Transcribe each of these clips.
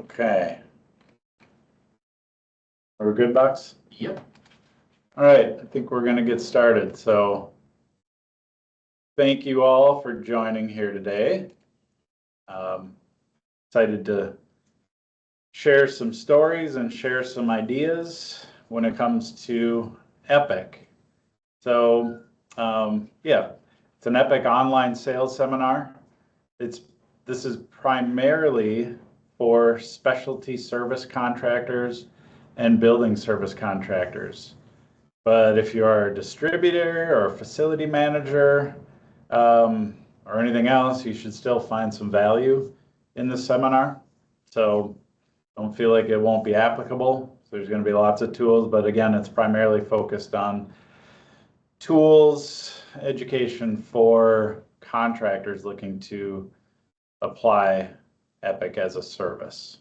Okay. Are we good, Bucks? Yep. All right, I think we're going to get started. So thank you all for joining here today. Excited to share some stories and share some ideas when it comes to Epic. So yeah, it's an Epic online sales seminar. This is primarily for specialty service contractors and building service contractors. But if you are a distributor or a facility manager or anything else, you should still find some value in this seminar. So don't feel like it won't be applicable. So there's going to be lots of tools, but again, it's primarily focused on tools, education for contractors looking to apply Epic as a service.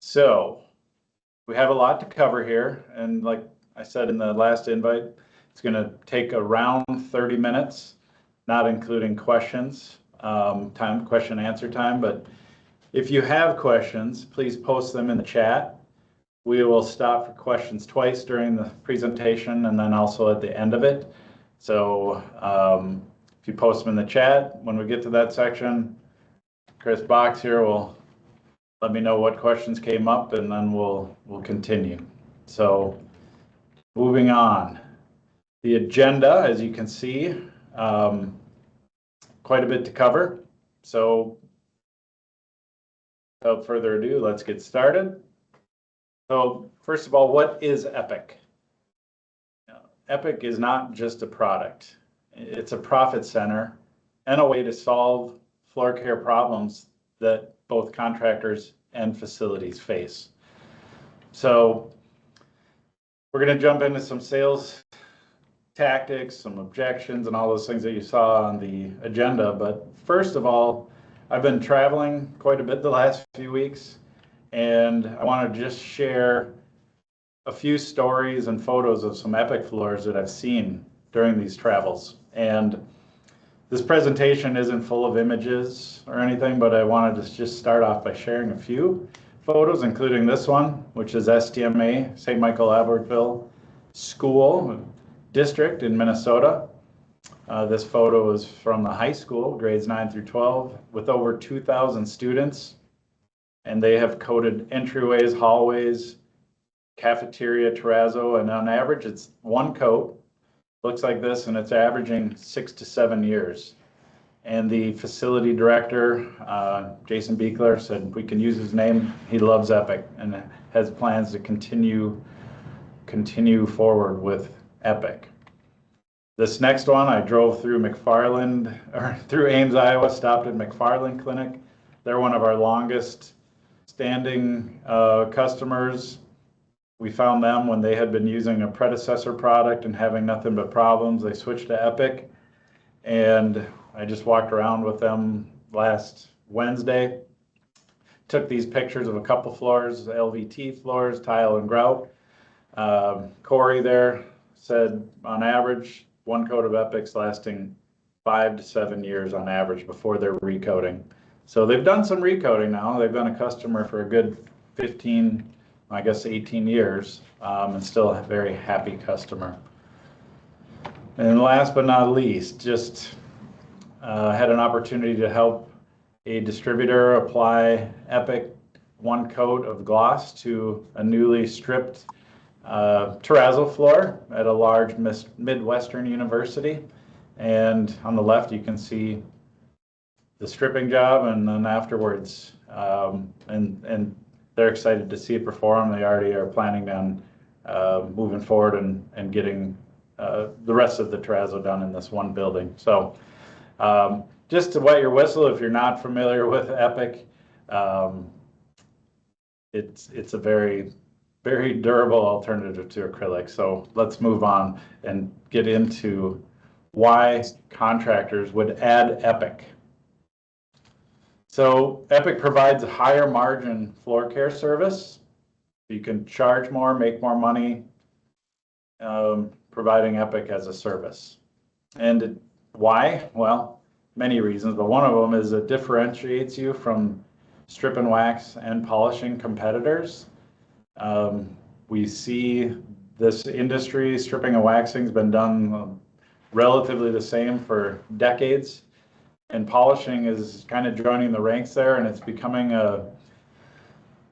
So we have a lot to cover here, and like I said in the last invite, it's going to take around 30 minutes, not including questions, question answer time. But if you have questions, please post them in the chat. We will stop for questions twice during the presentation and then also at the end of it. So if you post them in the chat, when we get to that section, Chris Box here will let me know what questions came up, and then we'll continue. So moving on, the agenda, as you can see, quite a bit to cover. So without further ado, let's get started. So first of all, what is Epic? Epic is not just a product. It's a profit center and a way to solve floor care problems that both contractors and facilities face. So we're going to jump into some sales tactics, some objections, and all those things that you saw on the agenda. But first of all, I've been traveling quite a bit the last few weeks, and I want to just share a few stories and photos of some Epic floors that I've seen during these travels. And this presentation isn't full of images or anything, but I wanted to just start off by sharing a few photos, including this one, which is STMA, St. Michael Albertville School District in Minnesota. This photo is from the high school, grades 9 through 12, with over 2,000 students. And they have coated entryways, hallways, cafeteria, terrazzo, and on average, it's one coat. Looks like this, and it's averaging 6 to 7 years. And the facility director, Jason Beekler, said we can use his name. He loves Epic and has plans to continue forward with Epic. This next one, I drove through through Ames, Iowa, stopped at McFarland Clinic. They're one of our longest standing customers. We found them when they had been using a predecessor product and having nothing but problems. They switched to Epic, and I just walked around with them last Wednesday. Took these pictures of a couple floors, LVT floors, tile and grout. Corey there said on average, one coat of Epic's lasting 5 to 7 years on average before they're recoating. So they've done some recoating now. They've been a customer for a good 15, I guess 18 years, and still a very happy customer. And last but not least, just had an opportunity to help a distributor apply Epic one coat of gloss to a newly stripped terrazzo floor at a large Midwestern university. And on the left, you can see the stripping job, and then afterwards, and they're excited to see it perform. They already are planning on moving forward and getting the rest of the terrazzo done in this one building. So just to wet your whistle, if you're not familiar with Epic, it's a very, very durable alternative to acrylic. So let's move on and get into why contractors would add Epic. So Epic provides a higher margin floor care service. You can charge more, make more money, providing Epic as a service. And why? Well, many reasons, but one of them is it differentiates you from strip and wax and polishing competitors. We see this industry, stripping and waxing, has been done relatively the same for decades, and polishing is kind of joining the ranks there, and it's becoming a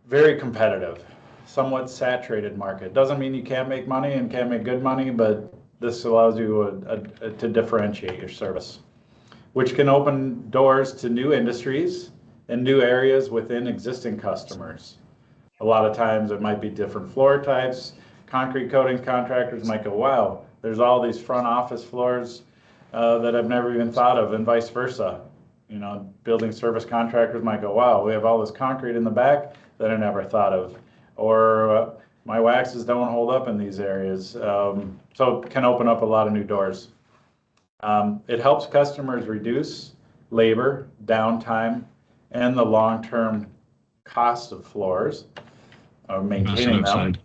very competitive, somewhat saturated market. Doesn't mean you can't make money and can't make good money, but this allows you to differentiate your service, which can open doors to new industries and new areas within existing customers. A lot of times it might be different floor types. Concrete coatings contractors might go, wow, there's all these front office floors that I've never even thought of, and vice versa. You know, building service contractors might go, wow, we have all this concrete in the back that I never thought of. Or my waxes don't hold up in these areas. So it can open up a lot of new doors. It helps customers reduce labor, downtime, and the long-term cost of floors, maintaining them.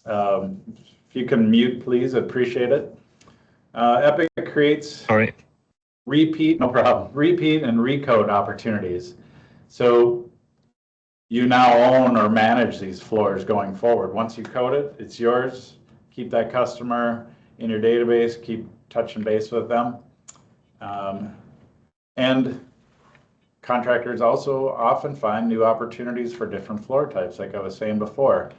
If you can mute, please, I'd appreciate it. Epic creates repeat and recode opportunities. So you now own or manage these floors going forward. Once you code it, it's yours. Keep that customer in your database, keep touching base with them. And contractors also often find new opportunities for different floor types, like I was saying before.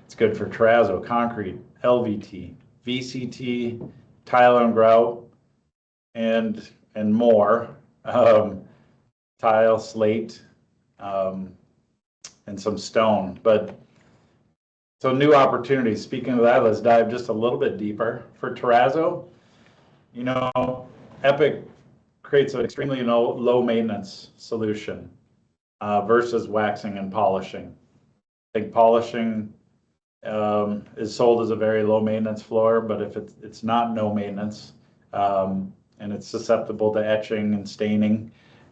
It's good for terrazzo, concrete, LVT, VCT, tile and grout, and more. Tile, slate, and some stone. But so new opportunities. Speaking of that, let's dive just a little bit deeper. For terrazzo, you know, Epic creates an extremely low maintenance solution versus waxing and polishing. I think polishing is sold as a very low maintenance floor, but if it's not no maintenance, and it's susceptible to etching and staining.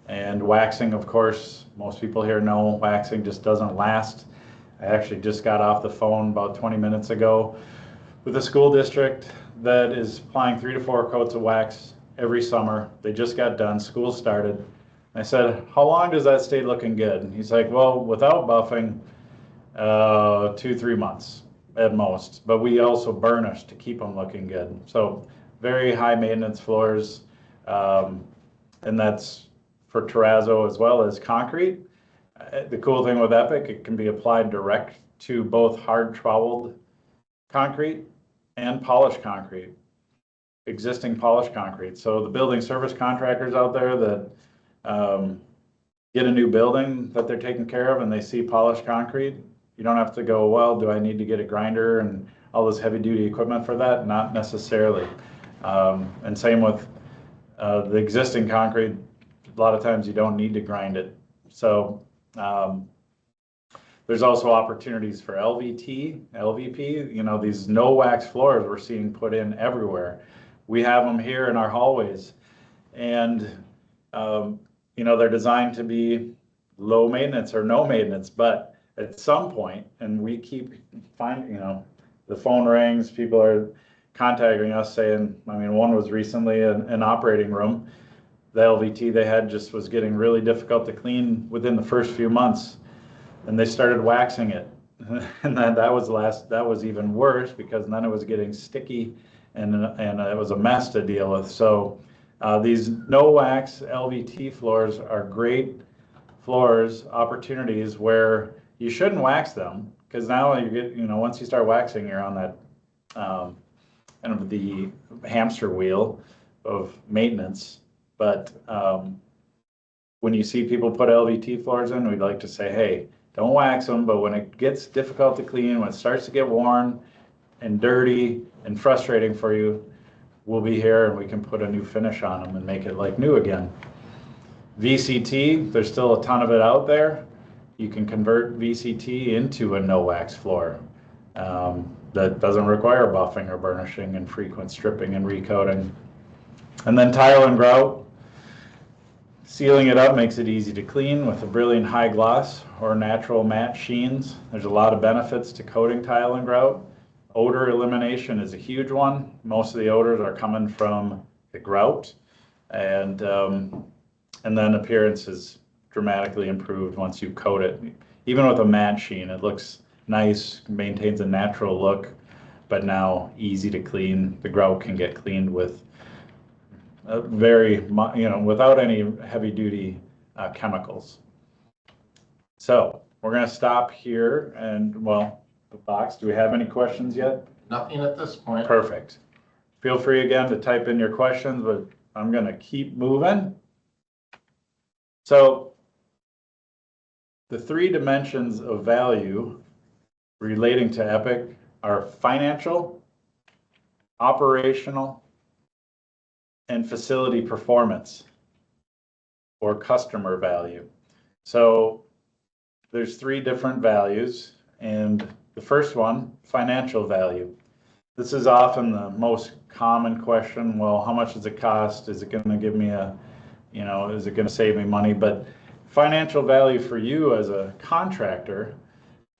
And waxing, of course, most people here know waxing just doesn't last. I actually just got off the phone about 20 minutes ago with a school district that is applying 3 to 4 coats of wax every summer. They just got done, school started. I said, how long does that stay looking good? And he's like, well, without buffing, 2-3 months at most, but we also burnish to keep them looking good. So very high maintenance floors, and that's for terrazzo as well as concrete. The cool thing with Epic, it can be applied direct to both hard troweled concrete and polished concrete, existing polished concrete. So the building service contractors out there that get a new building that they're taking care of and they see polished concrete, you don't have to go, well, do I need to get a grinder and all this heavy duty equipment for that? Not necessarily. And same with the existing concrete. A lot of times you don't need to grind it. So there's also opportunities for LVT, LVP, you know, these no wax floors we're seeing put in everywhere. We have them here in our hallways, and you know, they're designed to be low maintenance or no maintenance, but at some point, and we keep finding, you know, the phone rings, people are contacting us saying, I mean, one was recently an operating room. The LVT they had just was getting really difficult to clean within the first few months, and they started waxing it. And that was even worse, because then it was getting sticky and it was a mess to deal with. So these no wax LVT floors are great floors, opportunities where you shouldn't wax them, because now you get, you know, once you start waxing, you're on that kind of the hamster wheel of maintenance. But when you see people put LVT floors in, we'd like to say, hey, don't wax them, but when it gets difficult to clean, when it starts to get worn and dirty and frustrating for you, we'll be here and we can put a new finish on them and make it like new again. VCT, there's still a ton of it out there. You can convert VCT into a no wax floor that doesn't require buffing or burnishing and frequent stripping and recoating. And then tile and grout. Sealing it up makes it easy to clean with a brilliant high gloss or natural matte sheens. There's a lot of benefits to coating tile and grout. Odor elimination is a huge one. Most of the odors are coming from the grout. And And then appearance is dramatically improved once you coat it. Even with a matte sheen, it looks nice, maintains a natural look, but now easy to clean. The grout can get cleaned with without any heavy duty chemicals. So we're going to stop here and, well, the box, do we have any questions yet? Nothing at this point. Perfect. Feel free again to type in your questions, but I'm going to keep moving. So the 3 dimensions of value relating to Epic are financial, operational, and facility performance or customer value. So there's 3 different values, and the first one, financial value. This is often the most common question. Well, how much does it cost? Is it going to give me is it going to save me money? But financial value for you as a contractor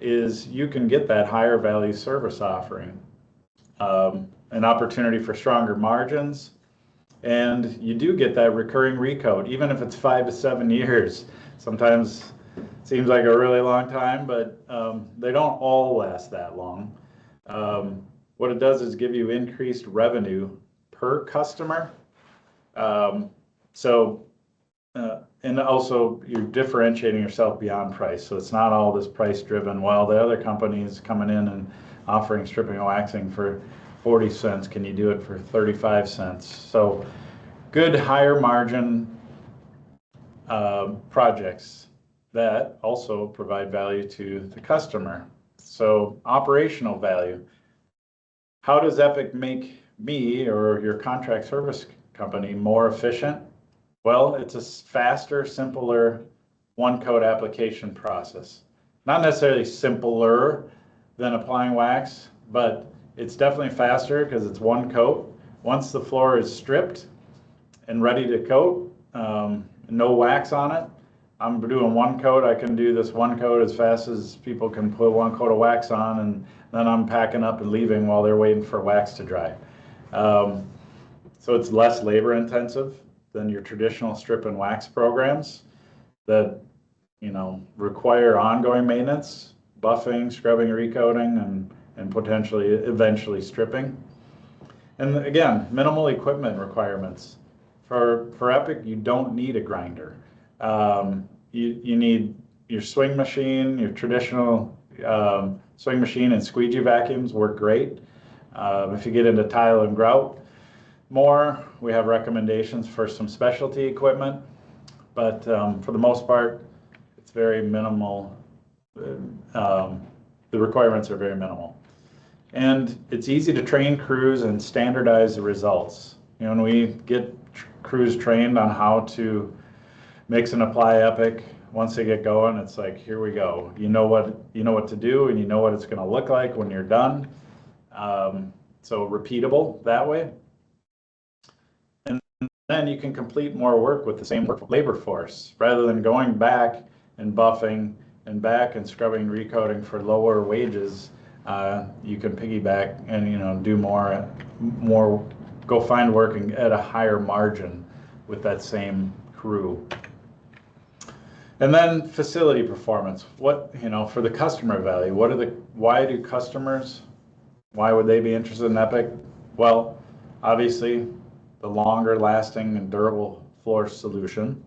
is you can get that higher value service offering, an opportunity for stronger margins, and you do get that recurring recoat, even if it's 5 to 7 years. Sometimes it seems like a really long time, but they don't all last that long. What it does is give you increased revenue per customer. And also you're differentiating yourself beyond price. So it's not all this price driven. Well, the other company's coming in and offering stripping and waxing for 40 cents. Can you do it for 35 cents? So good higher margin projects that also provide value to the customer. So operational value. How does Epic make me or your contract service company more efficient? Well, it's a faster, simpler one-coat application process. Not necessarily simpler than applying wax, but it's definitely faster because it's one coat. Once the floor is stripped and ready to coat, no wax on it, I'm doing one coat. I can do this one coat as fast as people can put one coat of wax on, and then I'm packing up and leaving while they're waiting for wax to dry. So it's less labor intensive than your traditional strip and wax programs that require ongoing maintenance, buffing, scrubbing, recoating, and potentially eventually stripping. And again, minimal equipment requirements. For Epic, you don't need a grinder. You need your swing machine, your traditional swing machine and squeegee vacuums work great. If you get into tile and grout more, we have recommendations for some specialty equipment, but for the most part, it's very minimal. The requirements are very minimal. And it's easy to train crews and standardize the results. When we get crews trained on how to mix and apply Epic, once they get going, it's like, here we go. You know what to do, and you know what it's going to look like when you're done. So repeatable that way. And then you can complete more work with the same labor force rather than going back and buffing and back and scrubbing and recoating for lower wages. You can piggyback and do more, go find work at a higher margin with that same crew. And then facility performance. What for the customer value? Why would they be interested in Epic? Well, obviously, the longer lasting and durable floor solution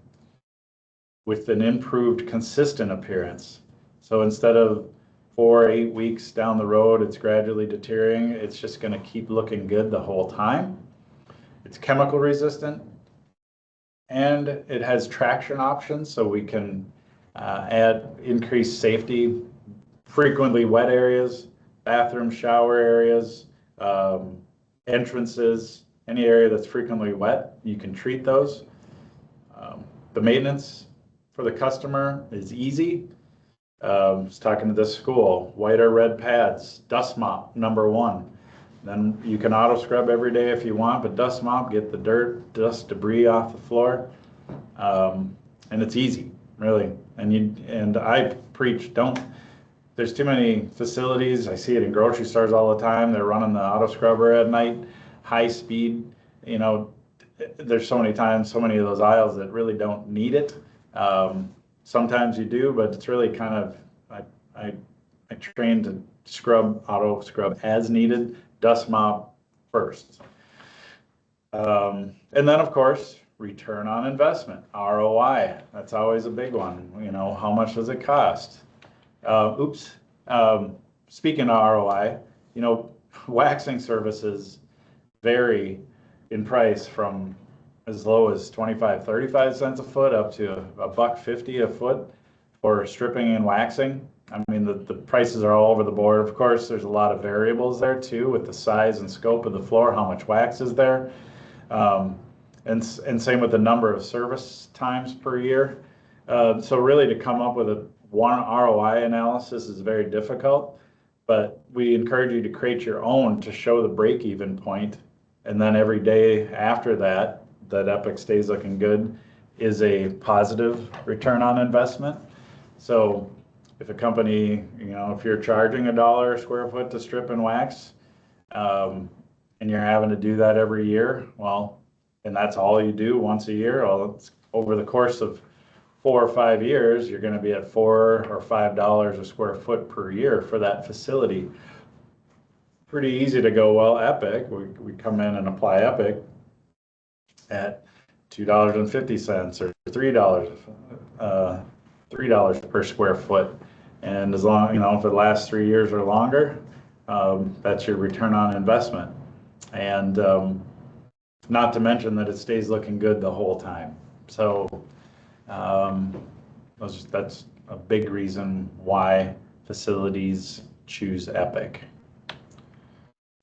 with an improved consistent appearance. So instead of 4 or 8 weeks down the road, it's gradually deteriorating, it's just going to keep looking good the whole time. It's chemical resistant, and it has traction options, so we can add increased safety, frequently wet areas, bathroom, shower areas, entrances, any area that's frequently wet, you can treat those. The maintenance for the customer is easy. I was talking to this school, white or red pads, dust mop, #1. Then you can auto scrub every day if you want, but dust mop, get the dirt, dust, debris off the floor. And it's easy, really. And I preach, there's too many facilities. I see it in grocery stores all the time. They're running the auto scrubber at night, high speed. there's so many times, so many of those aisles that really don't need it. Sometimes you do, but it's really kind of, I train to auto scrub as needed, dust mop first. And then of course, return on investment, ROI. That's always a big one. You know, how much does it cost? Speaking of ROI, you know, waxing services vary in price from as low as 25, 35 cents a foot up to $1.50 a foot for stripping and waxing. I mean, the prices are all over the board. Of course, there's a lot of variables there too with the size and scope of the floor, how much wax is there. And same with the number of service times per year. So really to come up with one ROI analysis is very difficult, but we encourage you to create your own to show the break-even point. And then every day after that Epic stays looking good is a positive return on investment. So if a company, you know, if you're charging $1 a square foot to strip and wax, and you're having to do that every year, well, and that's all you do once a year, well, it's over the course of 4 or 5 years, you're going to be at $4 or $5 a square foot per year for that facility. Pretty easy to go, well, Epic, we come in and apply Epic at $2.50 or $3 per square foot. And as long, you know, if it lasts 3 years or longer, that's your return on investment. And not to mention that it stays looking good the whole time. So that's a big reason why facilities choose Epic.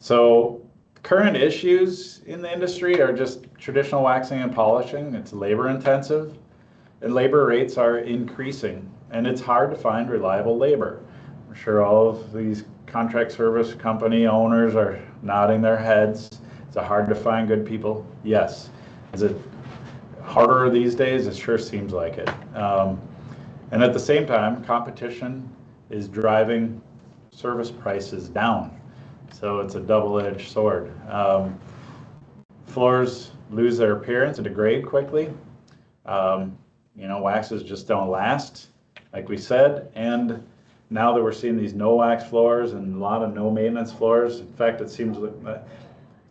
So current issues in the industry are just traditional waxing and polishing. It's labor intensive and labor rates are increasing, and it's hard to find reliable labor. I'm sure all of these contract service company owners are nodding their heads. Is it hard to find good people? Yes. Is it harder these days? It sure seems like it. And at the same time, competition is driving service prices down. So it's a double-edged sword. Floors lose their appearance and degrade quickly. You know, waxes just don't last, like we said. And now that we're seeing these no wax floors and a lot of no maintenance floors, in fact, it seems like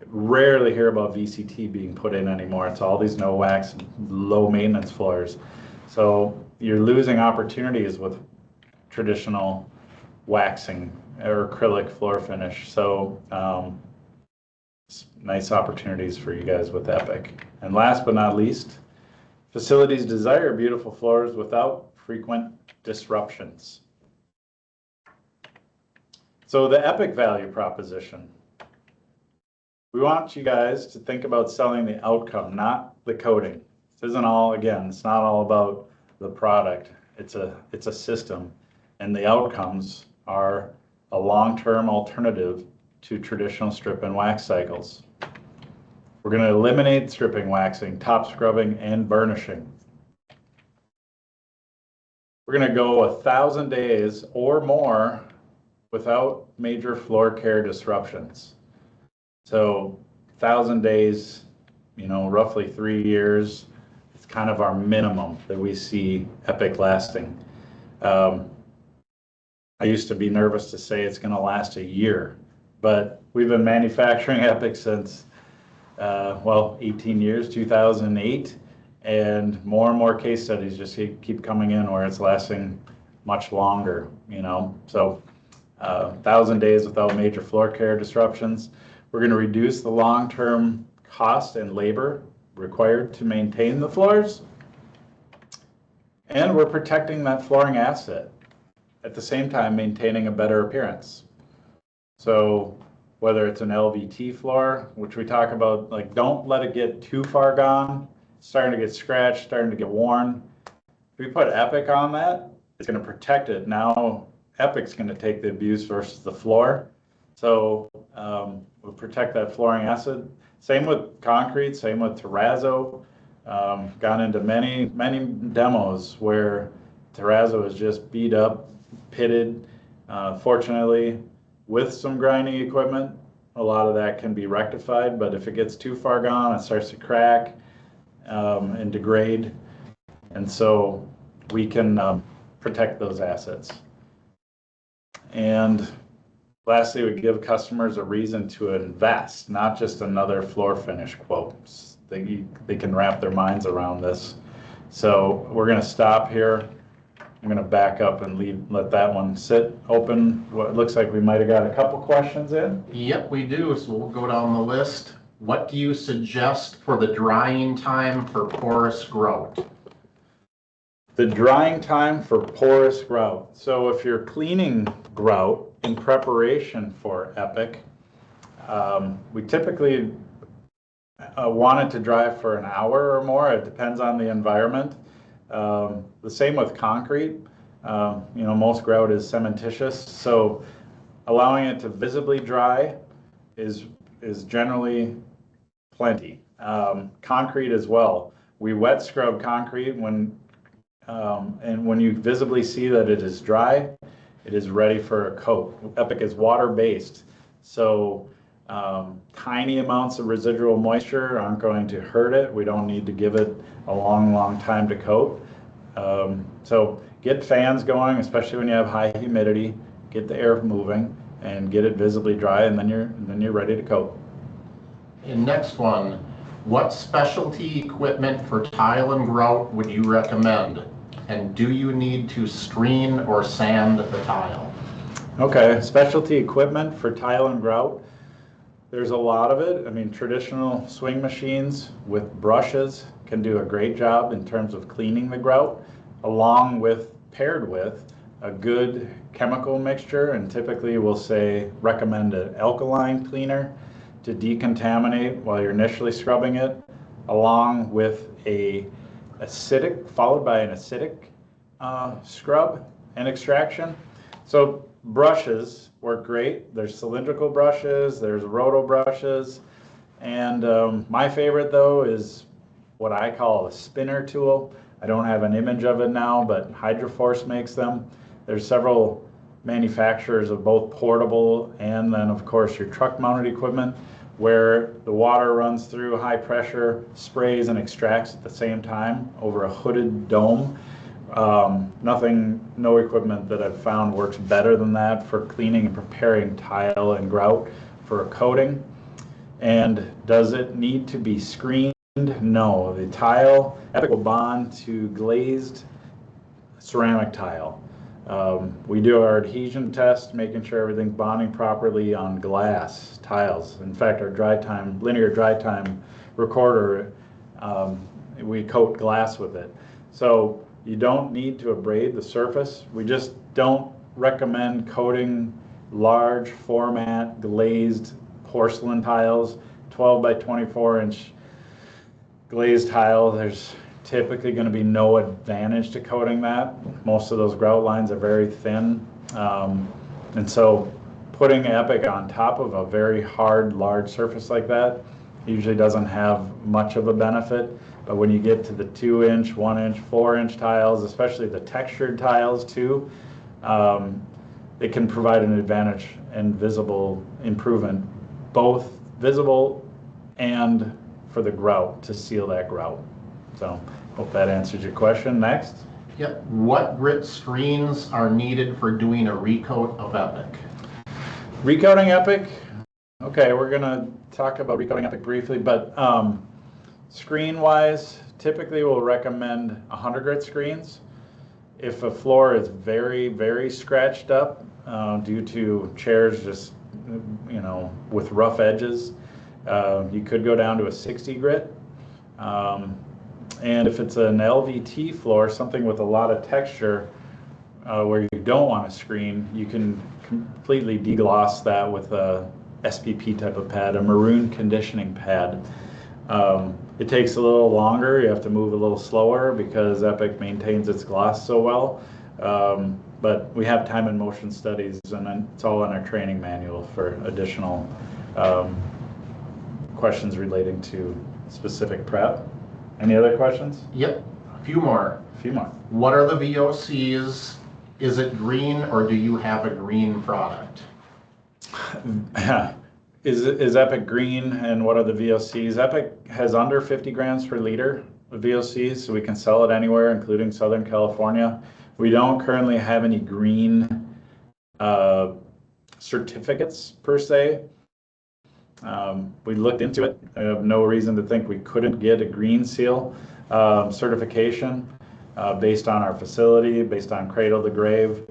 rarely hear about VCT being put in anymore. It's all these no wax, low maintenance floors. So you're losing opportunities with traditional waxing or acrylic floor finish. So nice opportunities for you guys with Epic. And last but not least, facilities desire beautiful floors without frequent disruptions. So the Epic value proposition. We want you guys to think about selling the outcome, not the coating. This isn't all, again, it's not all about the product. It's a system, and the outcomes are a long-term alternative to traditional strip and wax cycles. We're going to eliminate stripping, waxing, top scrubbing, and burnishing. We're going to go 1,000 days or more without major floor care disruptions. So 1,000 days, you know, roughly 3 years, it's kind of our minimum that we see Epic lasting. I used to be nervous to say it's going to last a year, but we've been manufacturing Epic since, 18 years, 2008, and more case studies just keep coming in where it's lasting much longer, you know. So 1,000 days without major floor care disruptions. We're going to reduce the long-term cost and labor required to maintain the floors, and we're protecting that flooring asset at the same time maintaining a better appearance. So whether it's an LVT floor, which we talk about, like, don't let it get too far gone, starting to get scratched, starting to get worn. If we put Epic on that, it's going to protect it. Now Epic's going to take the abuse versus the floor. So we'll protect that flooring asset. Same with concrete, same with terrazzo. Gone into many demos where terrazzo is just beat up, pitted. Fortunately, with some grinding equipment, a lot of that can be rectified, but if it gets too far gone, it starts to crack and degrade. And so we can protect those assets. And lastly, we give customers a reason to invest, not just another floor finish quote. They can wrap their minds around this. So we're going to stop here. I'm going to back up and let that one sit open. What looks like we might have got a couple questions in. Yep, we do. So we'll go down the list. What do you suggest for the drying time for porous grout? The drying time for porous grout. So if you're cleaning grout in preparation for Epic, we typically want it to dry for an hour or more. It depends on the environment. The same with concrete. Most grout is cementitious, so allowing it to visibly dry is generally plenty. Concrete as well. We wet scrub concrete and when you visibly see that it is dry, it is ready for a coat. Epic is water-based, so tiny amounts of residual moisture aren't going to hurt it. We don't need to give it a long time to coat. So get fans going, especially when you have high humidity. Get the air moving and get it visibly dry, and then you're ready to coat. And next one, what specialty equipment for tile and grout would you recommend? And do you need to screen or sand the tile? Okay, specialty equipment for tile and grout. There's a lot of it. I mean, traditional swing machines with brushes can do a great job in terms of cleaning the grout, paired with a good chemical mixture, and typically we'll recommend an alkaline cleaner to decontaminate while you're initially scrubbing it, along with followed by an acidic scrub and extraction. So brushes work great. There's cylindrical brushes, there's roto brushes, and my favorite though is what I call a spinner tool. I don't have an image of it now, but Hydroforce makes them. There's several manufacturers of both portable and then of course your truck mounted equipment where the water runs through high pressure, sprays and extracts at the same time over a hooded dome. No equipment that I've found works better than that for cleaning and preparing tile and grout for a coating. And does it need to be screened? No, the tile Epic will bond to glazed ceramic tile. We do our adhesion test, making sure everything's bonding properly on glass tiles. In fact, our linear dry time recorder, we coat glass with it. So you don't need to abrade the surface. We just don't recommend coating large format glazed porcelain tiles, 12 by 24 inch glazed tile. There's typically going to be no advantage to coating that. Most of those grout lines are very thin. And so putting Epic on top of a very hard, large surface like that usually doesn't have much of a benefit. But when you get to the 2 inch, 1 inch, 4 inch tiles, especially the textured tiles too, it can provide an advantage and visible improvement, both visible and for the grout, to seal that grout. So hope that answers your question. Next. Yep. What grit screens are needed for doing a recoat of Epic? Recoating Epic. Okay, we're going to talk about recoating Epic briefly, but screen wise, typically we'll recommend 100 grit screens. If a floor is very scratched up due to chairs just, with rough edges, you could go down to a 60 grit. And if it's an LVT floor, something with a lot of texture where you don't want to screen, you can completely degloss that with a SPP type of pad, a maroon conditioning pad. It takes a little longer. You have to move a little slower because Epic maintains its gloss so well. But we have time and motion studies, and it's all in our training manual for additional questions relating to specific prep. Any other questions? Yep, a few more. What are the VOCs? Is it green or do you have a green product? Is Epic green and what are the VOCs? Epic has under 50 grams per liter of VOCs, so we can sell it anywhere, including Southern California. We don't currently have any green certificates per se. We looked into it. I have no reason to think we couldn't get a green seal certification based on our facility, based on cradle to grave.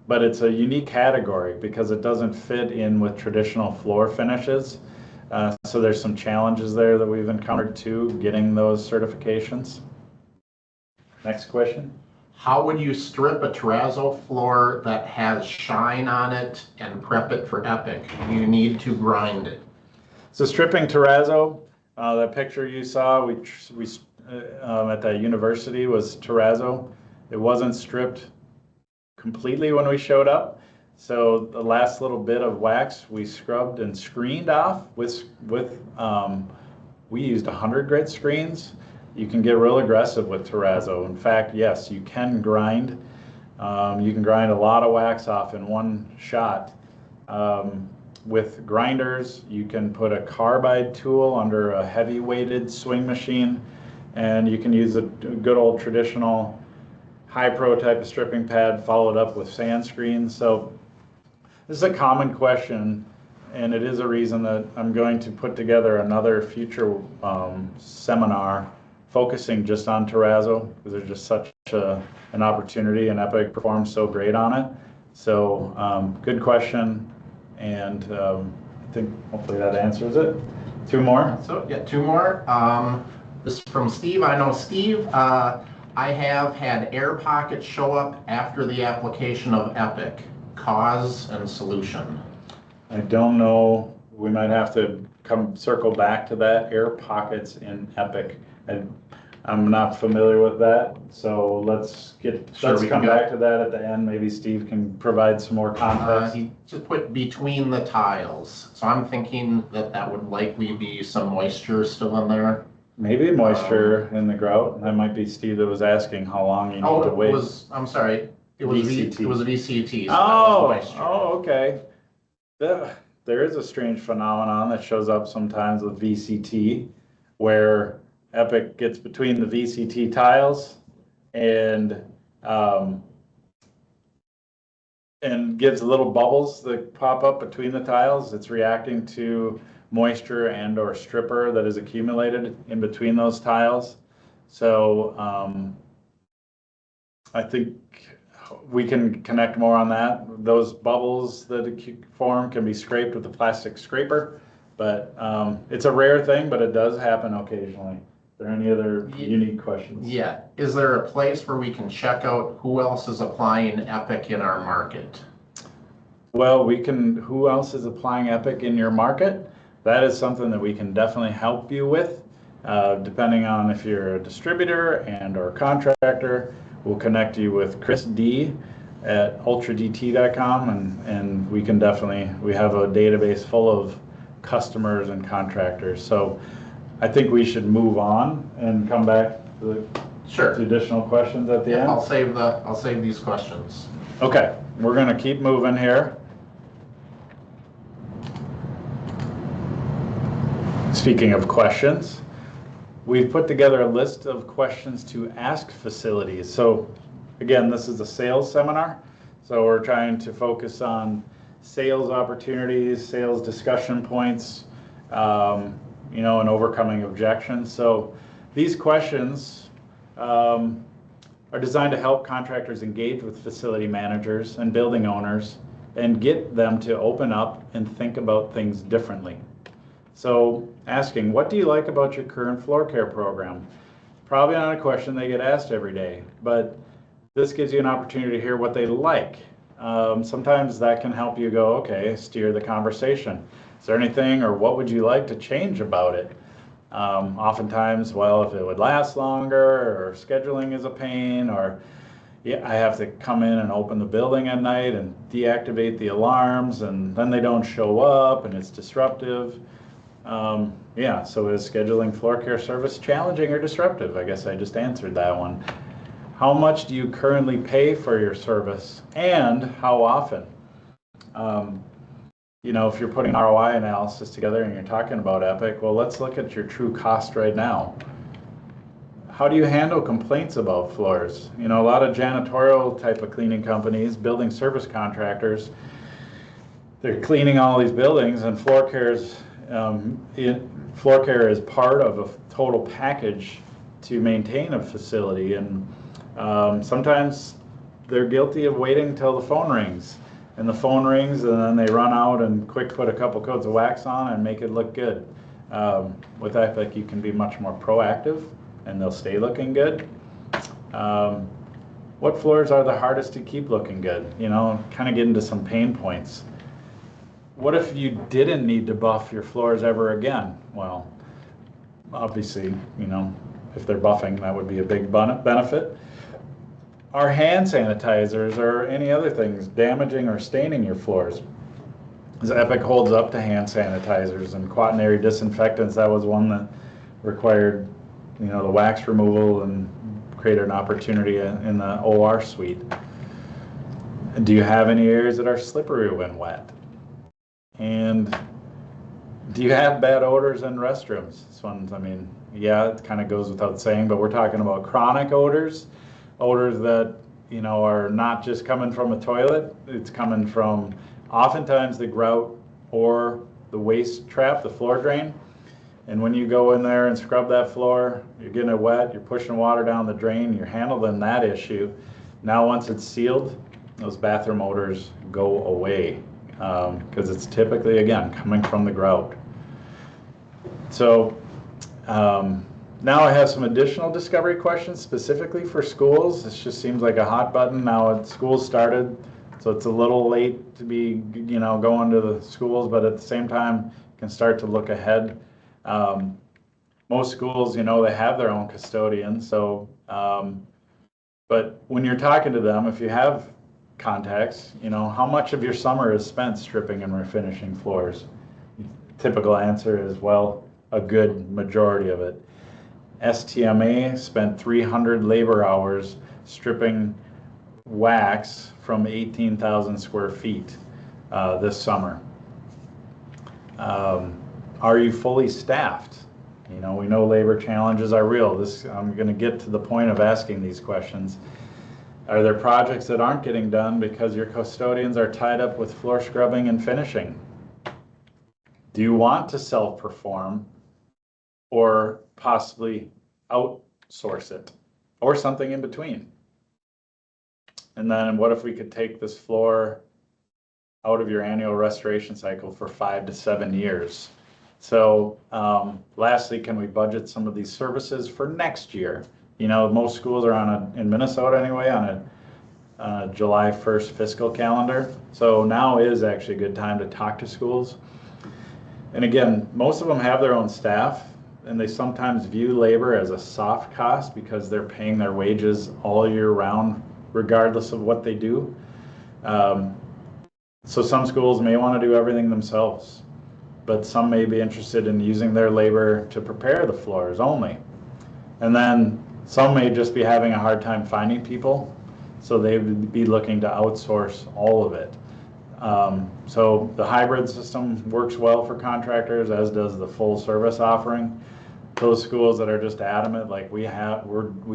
But it's a unique category because it doesn't fit in with traditional floor finishes. So there's some challenges there that we've encountered too, getting those certifications. Next question. How would you strip a terrazzo floor that has shine on it and prep it for Epic? You need to grind it. So stripping terrazzo, that picture you saw, we at that university was terrazzo. It wasn't stripped completely when we showed up. So the last little bit of wax we scrubbed and screened off with we used 100 grit screens. You can get real aggressive with terrazzo. In fact, yes, you can grind. You can grind a lot of wax off in one shot. With grinders, you can put a carbide tool under a heavy weighted swing machine, and you can use a good old traditional high pro type of stripping pad followed up with sand screens. So this is a common question, and it is a reason that I'm going to put together another future seminar focusing just on terrazzo, because there's just such an opportunity, and Epic performs so great on it. So good question, and I think hopefully that answers it. Two more? So yeah, two more. This is from Steve. I know Steve. I have had air pockets show up after the application of Epic. Cause and solution. I don't know. We might have to circle back to that. Air pockets in Epic. I'm not familiar with that, so let's come back to that at the end. Maybe Steve can provide some more context. He just put between the tiles, so I'm thinking that would likely be some moisture still in there. Maybe moisture in the grout. That might be Steve that was asking how long you need to wait. I'm sorry. It was VCT. It was a VCT. So Okay. There is a strange phenomenon that shows up sometimes with VCT, where Epic gets between the VCT tiles and gives little bubbles that pop up between the tiles. It's reacting to moisture and or stripper that is accumulated in between those tiles. So I think we can connect more on that. Those bubbles that form can be scraped with a plastic scraper, but it's a rare thing, but it does happen occasionally. Are there any other unique questions? Yeah. Is there a place where we can check out who else is applying Epic in our market? Well, who else is applying Epic in your market? That is something that we can definitely help you with, depending on if you're a distributor and or contractor. We'll connect you with Chris D at ultradt.com, and we can we have a database full of customers and contractors. So I think we should move on and come back to the additional questions at the end. I'll save these questions. Okay, we're going to keep moving here. Speaking of questions, we've put together a list of questions to ask facilities. So again, this is a sales seminar. So we're trying to focus on sales opportunities, sales discussion points, and overcoming objections. So these questions are designed to help contractors engage with facility managers and building owners and get them to open up and think about things differently. So asking, what do you like about your current floor care program? Probably not a question they get asked every day, but this gives you an opportunity to hear what they like. Sometimes that can help you go, okay, steer the conversation. Is there anything, or what would you like to change about it? Oftentimes, well, if it would last longer, or scheduling is a pain, or I have to come in and open the building at night and deactivate the alarms, and then they don't show up, and it's disruptive. So is scheduling floor care service challenging or disruptive? I guess I just answered that one. How much do you currently pay for your service, and how often? if you're putting ROI analysis together and you're talking about Epic, well, let's look at your true cost right now. How do you handle complaints about floors? A lot of janitorial type of cleaning companies, building service contractors, they're cleaning all these buildings, and floor care is part of a total package to maintain a facility. And sometimes they're guilty of waiting until the phone rings. And the phone rings, and then they run out and quick put a couple coats of wax on and make it look good. With Epic, you can be much more proactive, and they'll stay looking good. What floors are the hardest to keep looking good? Kind of get into some pain points. What if you didn't need to buff your floors ever again? Well, obviously, if they're buffing, that would be a big benefit. Are hand sanitizers or any other things damaging or staining your floors? As Epic holds up to hand sanitizers and quaternary disinfectants, that was one that required, the wax removal and created an opportunity in the OR suite. Do you have any areas that are slippery when wet? And do you have bad odors in restrooms? This one's, yeah, it kind of goes without saying, but we're talking about chronic odors that, are not just coming from a toilet. It's coming from oftentimes the grout or the waste trap, the floor drain. And when you go in there and scrub that floor, you're getting it wet, you're pushing water down the drain, you're handling that issue. Now, once it's sealed, those bathroom odors go away because it's typically, again, coming from the grout. So, now I have some additional discovery questions specifically for schools. This just seems like a hot button now. Schools started, so it's a little late to be, going to the schools, but at the same time, you can start to look ahead. Most schools, they have their own custodian. So, but when you're talking to them, if you have contacts, how much of your summer is spent stripping and refinishing floors? Typical answer is, well, a good majority of it. STMA spent 300 labor hours stripping wax from 18,000 square feet this summer. Are you fully staffed? We know labor challenges are real. I'm going to get to the point of asking these questions. Are there projects that aren't getting done because your custodians are tied up with floor scrubbing and finishing? Do you want to self-perform or possibly outsource it, or something in between? And then what if we could take this floor out of your annual restoration cycle for 5 to 7 years? So lastly, can we budget some of these services for next year? Most schools are in Minnesota anyway, on a July 1st fiscal calendar. So now is actually a good time to talk to schools. And again, most of them have their own staff, and they sometimes view labor as a soft cost because they're paying their wages all year round, regardless of what they do. So some schools may want to do everything themselves, but some may be interested in using their labor to prepare the floors only. And then some may just be having a hard time finding people, so they would be looking to outsource all of it. So the hybrid system works well for contractors, as does the full service offering. Those schools that are just adamant, like we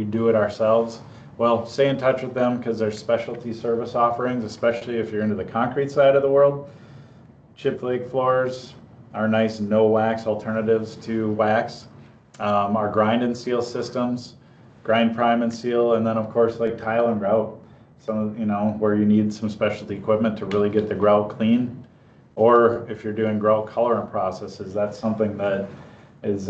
do it ourselves, well, stay in touch with them, because there's specialty service offerings, especially if you're into the concrete side of the world. Chip flake floors are nice no wax alternatives to wax. Our grind and seal systems, grind, prime, and seal, and then of course like tile and grout. Some, where you need some specialty equipment to really get the grout clean. Or if you're doing grout colorant processes, that's something that is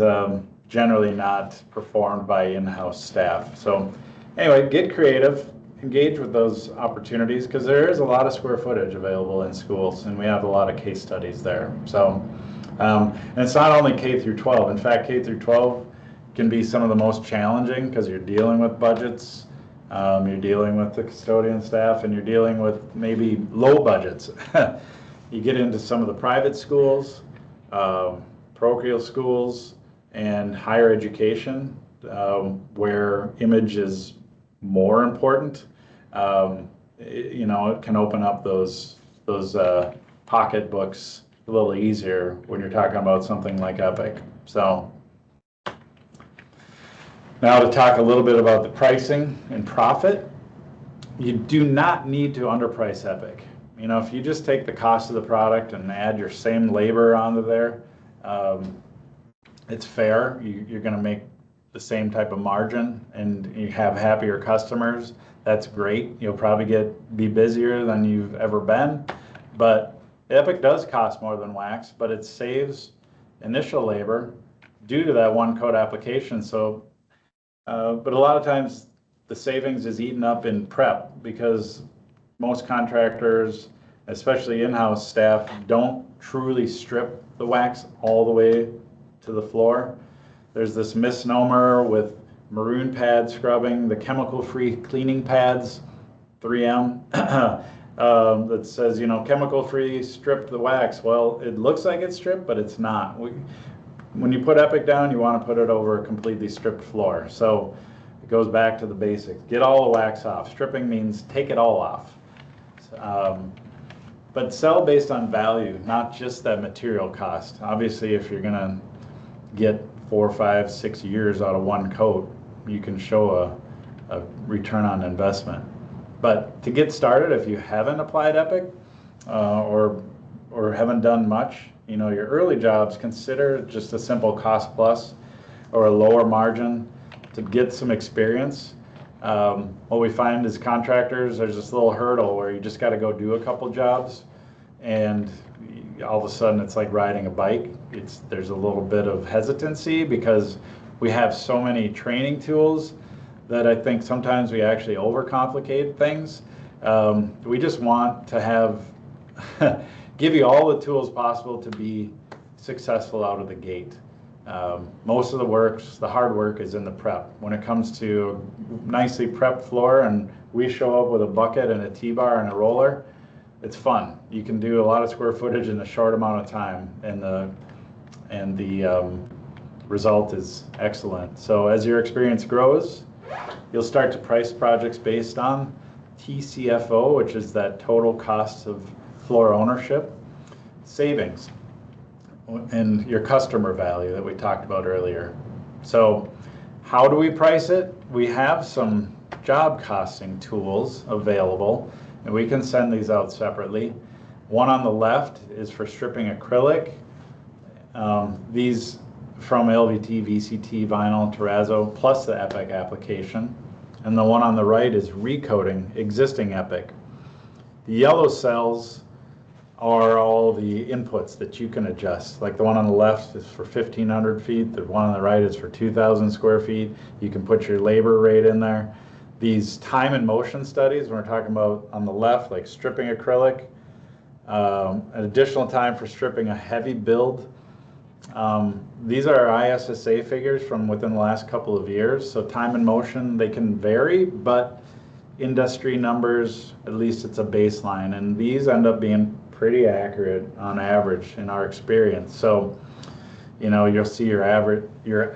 generally not performed by in-house staff. So anyway, get creative, engage with those opportunities, because there is a lot of square footage available in schools, and we have a lot of case studies there. So, and it's not only K through 12. In fact, K through 12 can be some of the most challenging, because you're dealing with budgets, you're dealing with the custodian staff, and you're dealing with maybe low budgets. You get into some of the private schools, parochial schools, and higher education, where image is more important. It can open up those pocketbooks a little easier when you're talking about something like Epic. So now to talk a little bit about the pricing and profit. You do not need to underprice Epic. You know, if you just take the cost of the product and add your same labor onto there, it's fair. You're going to make the same type of margin and you have happier customers. That's great. You'll probably be busier than you've ever been. But Epic does cost more than wax, but it saves initial labor due to that one coat application. So, but a lot of times the savings is eaten up in prep because most contractors, especially in-house staff, don't truly strip the wax all the way to the floor. There's this misnomer with maroon pad scrubbing, the chemical-free cleaning pads, 3M, that says, you know, chemical-free stripped the wax. Well, it looks like it's stripped, but it's not. When you put Epic down, you want to put it over a completely stripped floor. So it goes back to the basics. Get all the wax off. Stripping means take it all off. But sell based on value, not just that material cost. Obviously, if you're gonna get 4, 5, 6 years out of one coat, you can show a return on investment. But to get started, if you haven't applied Epic or haven't done much, you know, your early jobs, consider just a simple cost plus or a lower margin to get some experience. What we find is contractors, there's this little hurdle where you just got to go do a couple jobs and all of a sudden it's like riding a bike. There's a little bit of hesitancy because we have so many training tools that I think sometimes we actually overcomplicate things. We just want to have give you all the tools possible to be successful out of the gate. Most of the hard work is in the prep. When it comes to nicely prepped floor and we show up with a bucket and a T-bar and a roller, it's fun. You can do a lot of square footage in a short amount of time, and the result is excellent. So as your experience grows, you'll start to price projects based on TCFO, which is that total cost of floor ownership, savings, and your customer value that we talked about earlier. So how do we price it? We have some job costing tools available, and we can send these out separately. One on the left is for stripping acrylic. These from LVT, VCT, vinyl, terrazzo, plus the Epic application. And the one on the right is recoating existing Epic. The yellow cells are all the inputs that you can adjust. Like the one on the left is for 1,500 feet, the one on the right is for 2,000 square feet. You can put your labor rate in there. These time and motion studies, when we're talking about on the left, like stripping acrylic, an additional time for stripping a heavy build. These are ISSA figures from within the last couple of years. So time and motion, they can vary, but industry numbers, at least it's a baseline. And these end up being pretty accurate on average in our experience. So, you know, you'll see your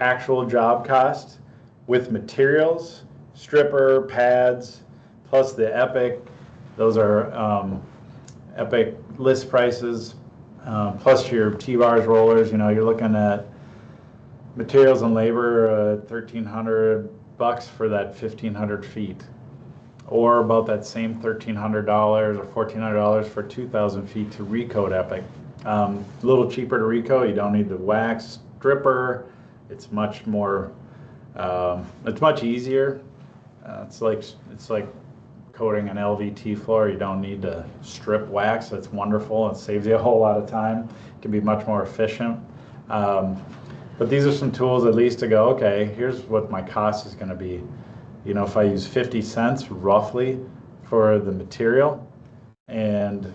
actual job cost with materials, stripper, pads, plus the Epic. Those are Epic list prices, plus your T-bars, rollers. You know, you're looking at materials and labor, $1,300 for that 1,500 feet, or about that same $1,300 or $1,400 for 2,000 feet to recoat Epic. A little cheaper to recoat. You don't need the wax stripper. It's much more. It's much easier. It's like coating an LVT floor. You don't need to strip wax. That's wonderful. It saves you a whole lot of time. It can be much more efficient. But these are some tools at least to go, okay, here's what my cost is going to be. You know, if I use 50 cents roughly for the material and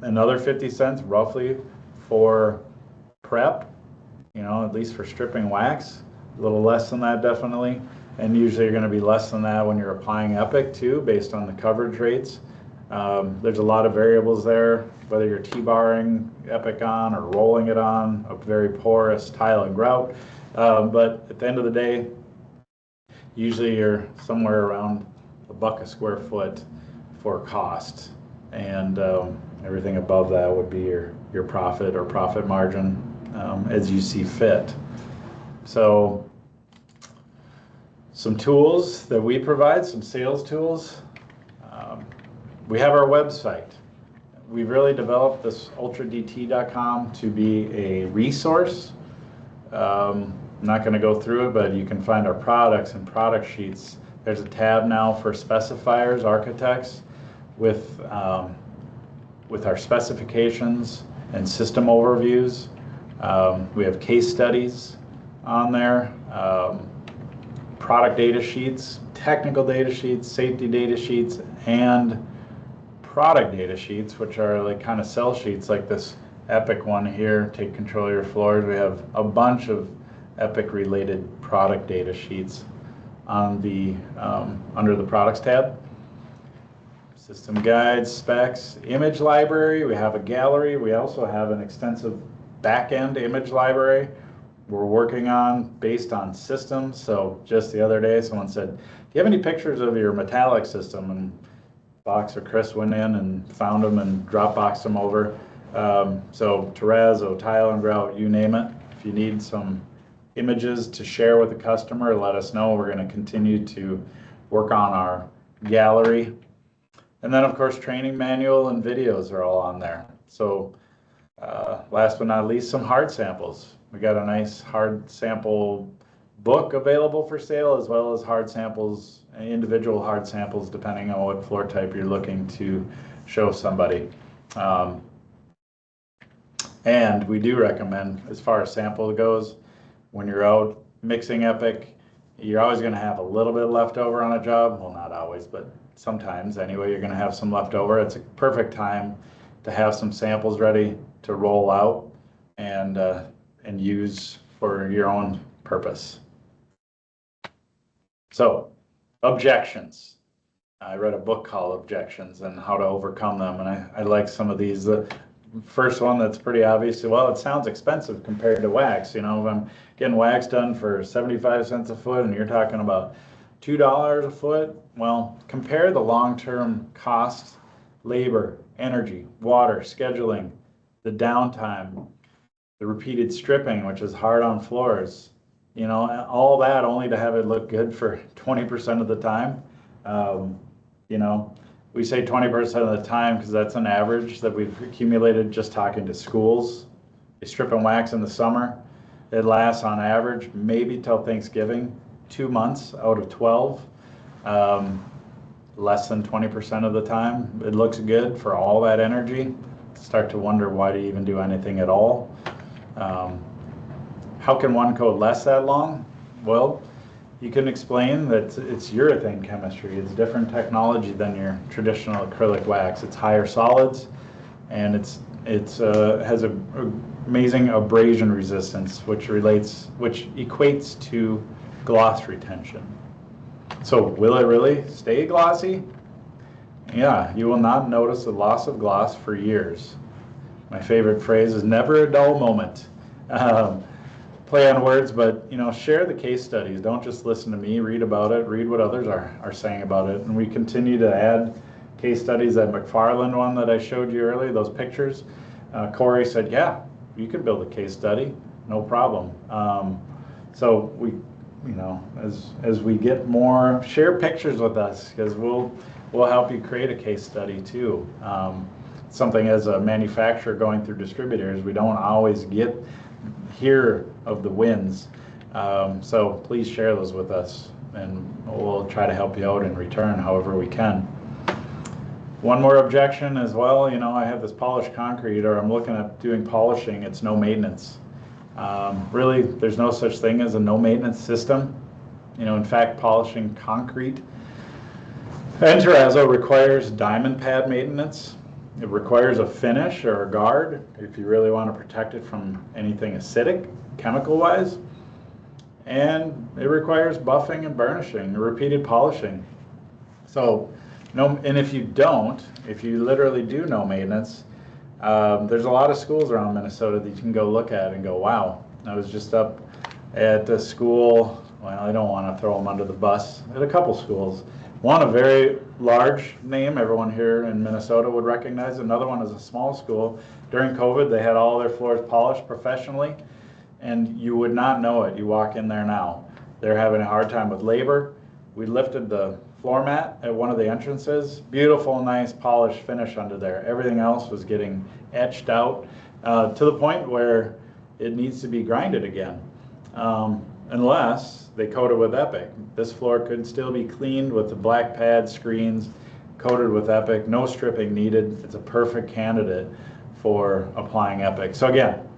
another 50 cents roughly for prep, you know, at least for stripping wax, a little less than that definitely. And usually you're going to be less than that when you're applying Epic too, based on the coverage rates. There's a lot of variables there, whether you're T-barring Epic on or rolling it on a very porous tile and grout. But at the end of the day, usually you're somewhere around $1 a square foot for cost. And Everything above that would be your profit or profit margin as you see fit. So some tools that we provide, some sales tools. We have our website. We've really developed this ultradt.com to be a resource. I'm not going to go through it, but you can find our products and product sheets. There's a tab now for specifiers, architects, with our specifications and system overviews. We have case studies on there, product data sheets, technical data sheets, safety data sheets, and product data sheets, which are like kind of sell sheets, like this Epic one here, take control of your floors. We have a bunch of Epic related product data sheets on the under the products tab. System guides, specs, image library. We have a gallery. We also have an extensive back-end image library we're working on based on systems. So just the other day, someone said, do you have any pictures of your metallic system? And Fox or Chris went in and found them and Dropboxed them over. So terrazzo, tile and grout, you name it. If you need some images to share with the customer, let us know. We're going to continue to work on our gallery. And then, of course, training manual and videos are all on there. So last but not least, some hard samples. We got a nice hard sample book available for sale, as well as hard samples, individual hard samples, depending on what floor type you're looking to show somebody. And we do recommend, as far as sample goes, when you're out mixing Epic, you're always going to have a little bit left over on a job. Well, not always, but sometimes anyway, you're going to have some left over. It's a perfect time to have some samples ready to roll out and use for your own purpose. So, objections. I read a book called Objections and How to Overcome Them, and I like some of these. The first one that's pretty obvious, well, it sounds expensive compared to wax. You know, if I'm getting wax done for 75 cents a foot and you're talking about $2 a foot, well, compare the long-term cost, labor, energy, water, scheduling, the downtime, the repeated stripping, which is hard on floors, you know, all that only to have it look good for 20% of the time. You know, we say 20% of the time because that's an average that we've accumulated just talking to schools. They strip and wax in the summer. It lasts on average maybe till Thanksgiving, 2 months out of 12. Less than 20% of the time. It looks good for all that energy. Start to wonder, why do you even do anything at all? How can one coat last that long? Well, you can explain that it's urethane chemistry. It's different technology than your traditional acrylic wax. It's higher solids, and it has a amazing abrasion resistance, which equates to gloss retention. So will it really stay glossy? Yeah, you will not notice the loss of gloss for years. My favorite phrase is never a dull moment. Play on words, but you know, share the case studies. Don't just listen to me, read about it, read what others are saying about it. And we continue to add case studies. That McFarland one that I showed you earlier, those pictures, Corey said, yeah, you can build a case study, no problem. So we, you know, as we get more, share pictures with us, because we'll help you create a case study too. Something as a manufacturer going through distributors, we don't always hear of the wins. So please share those with us, and we'll try to help you out in return however we can. One more objection as well, you know, I have this polished concrete, or I'm looking at doing polishing, it's no maintenance. Really, there's no such thing as a no maintenance system. You know, in fact, polishing concrete and terrazzo requires diamond pad maintenance. It requires a finish or a guard if you really want to protect it from anything acidic, chemical-wise. And it requires buffing and burnishing, repeated polishing. So, and if you literally do no maintenance, there's a lot of schools around Minnesota that you can go look at and go, wow. I was just up at a school, well, I don't want to throw them under the bus, at a couple schools, One, a very large name, everyone here in Minnesota would recognize. Another one is a small school. During COVID, they had all their floors polished professionally, and you would not know it. You walk in there now. They're having a hard time with labor. We lifted the floor mat at one of the entrances. Beautiful, nice, polished finish under there. Everything else was getting etched out to the point where it needs to be grinded again. Unless they coat it with Epic. This floor could still be cleaned with the black pad screens, coated with Epic, no stripping needed. It's a perfect candidate for applying Epic. So again,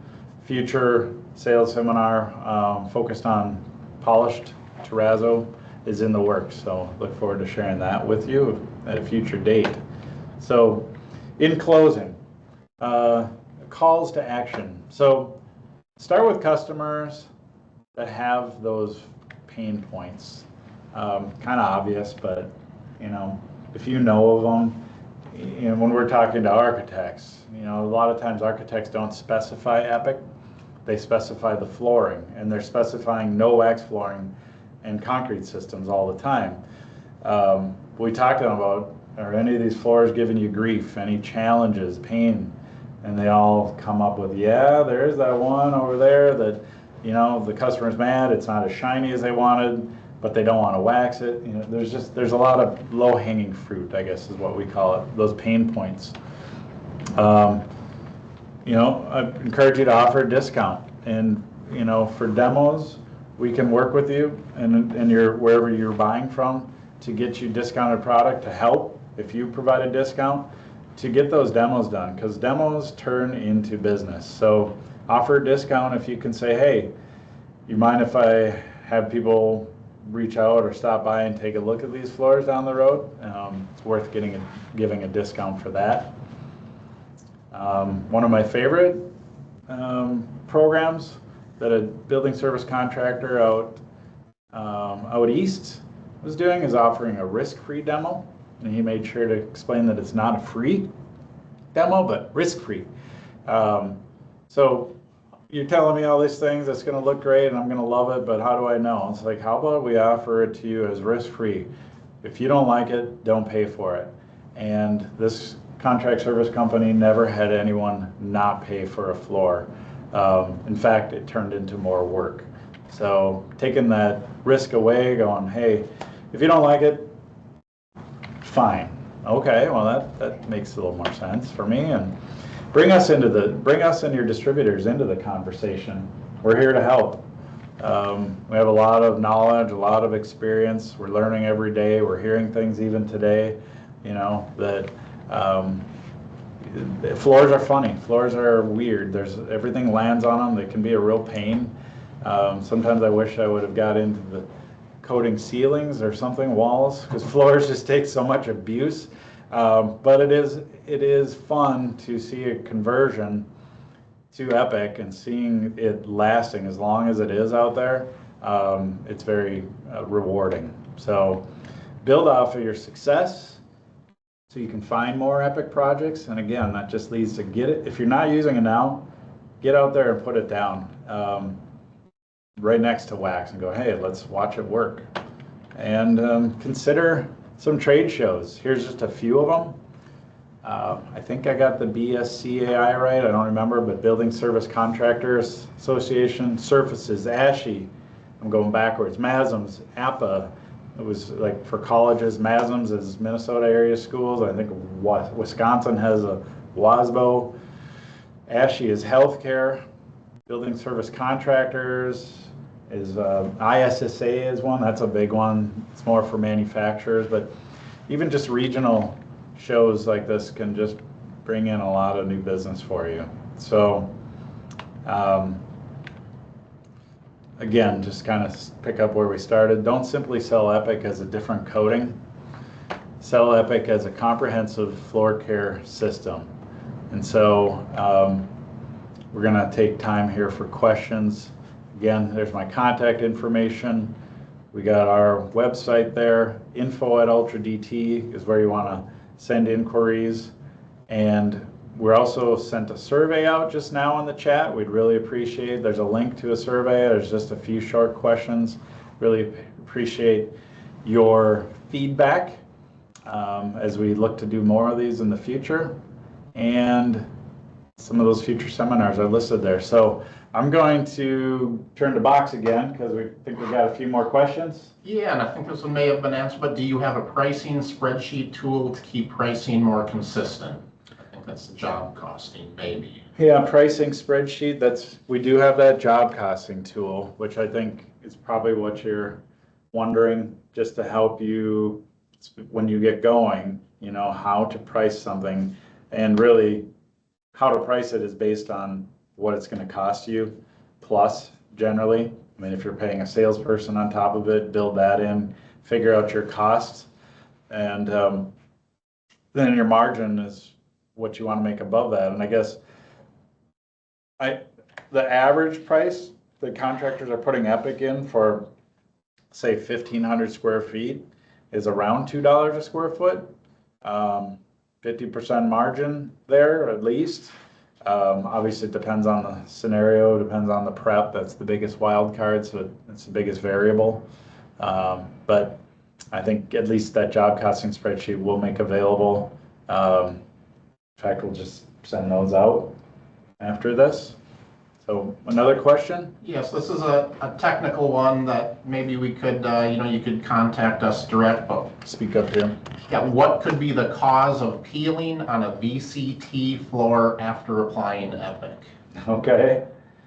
future sales seminar focused on polished terrazzo is in the works. So look forward to sharing that with you at a future date. So in closing, calls to action. So start with customers that have those pain points. Kind of obvious, but if you know of them, when we're talking to architects, a lot of times architects don't specify Epic. They specify the flooring, and they're specifying no wax flooring and concrete systems all the time. We talked to them about, are any of these floors giving you grief, any challenges, pain? And they all come up with, yeah, there's that one over there that the customer's mad, it's not as shiny as they wanted, but they don't want to wax it. There's a lot of low-hanging fruit, I guess is what we call it, those pain points. I encourage you to offer a discount, and for demos, we can work with you and wherever you're buying from to get you discounted product to help if you provide a discount to get those demos done, because demos turn into business. So offer a discount if you can say, hey, you mind if I have people reach out or stop by and take a look at these floors down the road? It's worth giving a discount for that. One of my favorite programs that a building service contractor out east was doing is offering a risk-free demo. And he made sure to explain that it's not a free demo, but risk-free. So you're telling me all these things, it's going to look great and I'm going to love it, but how do I know? It's like, how about we offer it to you as risk-free? If you don't like it, don't pay for it. And this contract service company never had anyone not pay for a floor. In fact, it turned into more work. So taking that risk away, going, hey, if you don't like it, fine. Okay, well that makes a little more sense for me. And bring us and your distributors into the conversation. We're here to help. We have a lot of knowledge, a lot of experience. We're learning every day. We're hearing things even today, that floors are funny. Floors are weird. Everything lands on them. They can be a real pain. Sometimes I wish I would have got into the coating ceilings or something, walls, because floors just take so much abuse. But it is fun to see a conversion to Epic and seeing it lasting as long as it is out there. It's very rewarding. So build off of your success so you can find more Epic projects. And again, that just leads to get it. If you're not using it now, get out there and put it down right next to wax and go, hey, let's watch it work. And consider some trade shows. Here's just a few of them. I think I got the BSCAI right, I don't remember, but Building Service Contractors Association, Surfaces, ASHI, I'm going backwards, MASMS, APA, it was like for colleges, MASMS is Minnesota area schools, I think Wisconsin has a WASBO, ASHI is healthcare, Building Service Contractors is ISSA is one, that's a big one, it's more for manufacturers, but even just regional shows like this can just bring in a lot of new business for you. So again, just kind of pick up where we started. Don't simply sell Epic as a different coating. Sell Epic as a comprehensive floor care system. And so we're going to take time here for questions. Again, there's my contact information. We got our website there. info@ultradt is where you want to send inquiries. And we're also sent a survey out just now in the chat. We'd really appreciate, there's a link to a survey. There's just a few short questions. Really appreciate your feedback as we look to do more of these in the future. And some of those future seminars are listed there. So I'm going to turn to Box again because we think we've got a few more questions. Yeah, and I think this one may have been answered, but do you have a pricing spreadsheet tool to keep pricing more consistent? I think that's the job costing, maybe. Yeah, pricing spreadsheet, we do have that job costing tool, which I think is probably what you're wondering, just to help you when you get going, you know, how to price something. And really, how to price it is based on what it's going to cost you, plus generally. I mean, if you're paying a salesperson on top of it, build that in, figure out your costs, and then your margin is what you want to make above that. And I guess the average price the contractors are putting Epic in for, say, 1,500 square feet is around $2 a square foot. 50% margin there at least. Obviously, it depends on the scenario, depends on the prep. That's the biggest wild card, so it's the biggest variable. But I think at least that job costing spreadsheet we'll make available. In fact, we'll just send those out after this. So another question? Yes, this is a technical one that maybe we could, you could contact us direct, but Speak up here. yeah, what could be the cause of peeling on a VCT floor after applying Epic? Okay.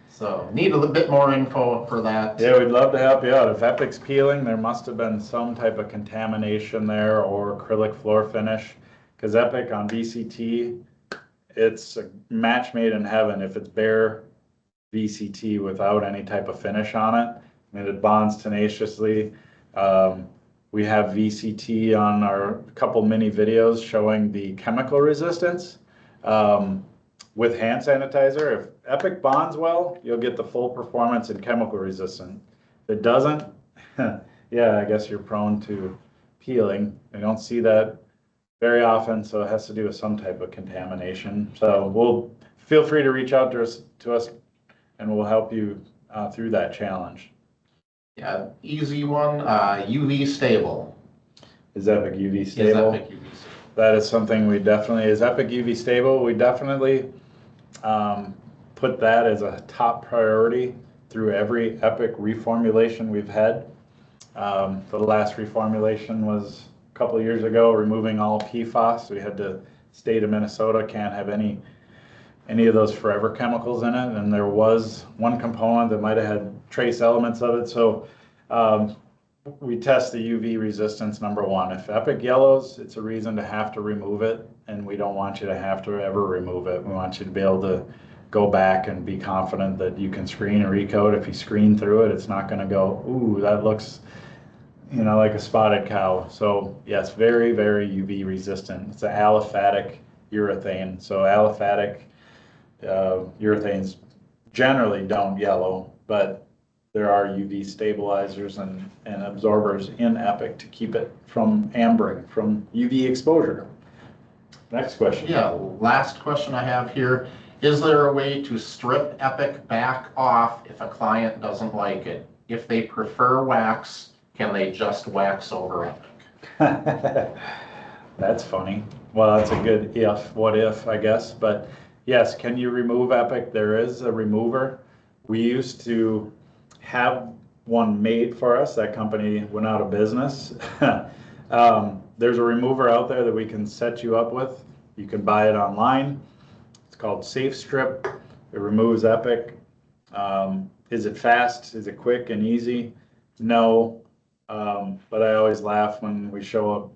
So need a little bit more info for that. Yeah, we'd love to help you out. If Epic's peeling, there must have been some type of contamination there or acrylic floor finish. Because Epic on VCT, it's a match made in heaven if it's bare VCT without any type of finish on it. I mean, it bonds tenaciously. We have VCT on our couple mini videos showing the chemical resistance with hand sanitizer. If Epic bonds well, you'll get the full performance in chemical resistant. If it doesn't, yeah, I guess you're prone to peeling. I don't see that very often, so it has to do with some type of contamination. So feel free to reach out to us and we'll help you through that challenge. Yeah, easy one, UV stable. Is Epic UV stable? Is Epic UV stable? That is something is Epic UV stable? We definitely put that as a top priority through every Epic reformulation we've had. The last reformulation was a couple of years ago, removing all PFAS. We had the state of Minnesota can't have any of those forever chemicals in it, and there was one component that might have had trace elements of it. So we test the UV resistance, number one. If Epic yellows, it's a reason to have to remove it, and we don't want you to have to ever remove it. We want you to be able to go back and be confident that you can screen and recoat. If you screen through it, it's not going to go, ooh, that looks, like a spotted cow. So yes, very, very UV resistant. It's an aliphatic urethane. So aliphatic urethanes generally don't yellow, but there are UV stabilizers and absorbers in Epic to keep it from ambering, from UV exposure. Next question. Yeah, last question I have here. Is there a way to strip Epic back off if a client doesn't like it? If they prefer wax, can they just wax over Epic? That's funny. Well, that's a good what if, I guess. But yes, can you remove Epic? There is a remover. We used to have one made for us. That company went out of business. There's a remover out there that we can set you up with. You can buy it online. It's called Safe Strip. It removes Epic. Is it fast? Is it quick and easy? No. But I always laugh when we show up,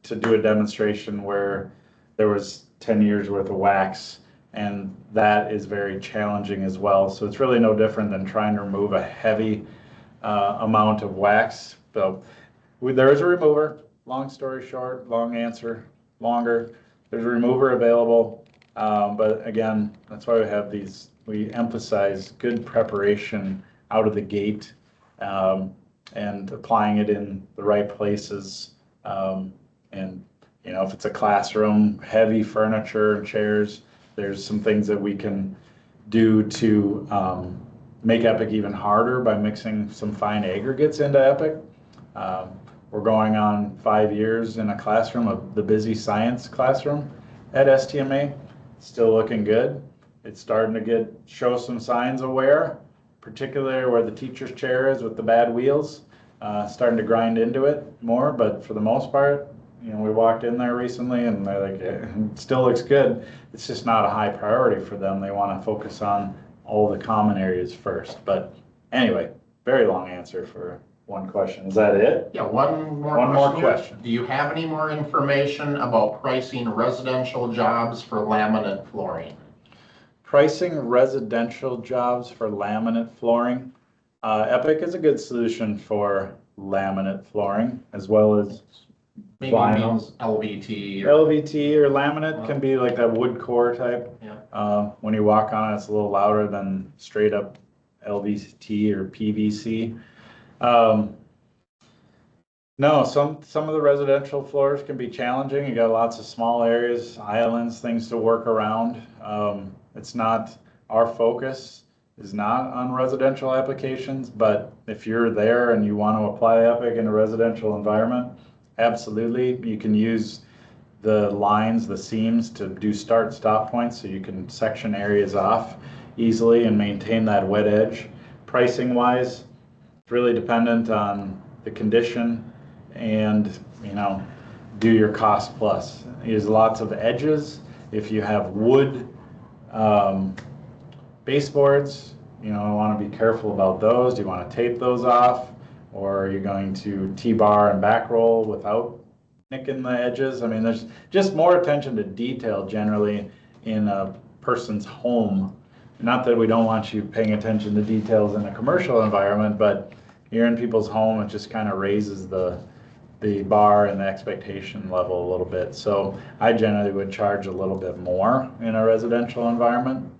to do a demonstration where there was 10 years worth of wax, and that is very challenging as well. So it's really no different than trying to remove a heavy amount of wax. So there is a remover. Long story short, long answer, longer. There's a remover available, but again, that's why we have these. We emphasize good preparation out of the gate and applying it in the right places. And if it's a classroom, heavy furniture and chairs, there's some things that we can do to make Epic even harder by mixing some fine aggregates into Epic. We're going on 5 years in a classroom, of the busy science classroom at STMA. Still looking good. It's starting to show some signs of wear, particularly where the teacher's chair is with the bad wheels, starting to grind into it more. But for the most part, we walked in there recently and they're like, it still looks good. It's just not a high priority for them. They want to focus on all the common areas first. But anyway, very long answer for one question. Is that it? Yeah, one more question. Do you have any more information about pricing residential jobs for laminate flooring? Pricing residential jobs for laminate flooring. Epic is a good solution for laminate flooring, as well as maybe vinyl. Means LVT. LVT or laminate can be like that wood core type. Yeah. When you walk on it, it's a little louder than straight up LVT or PVC. No, some of the residential floors can be challenging. You got lots of small areas, islands, things to work around. It's not, our focus is not on residential applications, but if you're there and you want to apply Epic in a residential environment, absolutely. You can use the lines, the seams to do start-stop points, so you can section areas off easily and maintain that wet edge. Pricing wise, it's really dependent on the condition and, do your cost plus. Use lots of edges. If you have wood baseboards, want to be careful about those. Do you want to tape those off, or are you going to T-bar and back roll without nicking the edges? I mean, there's just more attention to detail generally in a person's home. Not that we don't want you paying attention to details in a commercial environment, but you're in people's home, it just kind of raises the bar and the expectation level a little bit. So I generally would charge a little bit more in a residential environment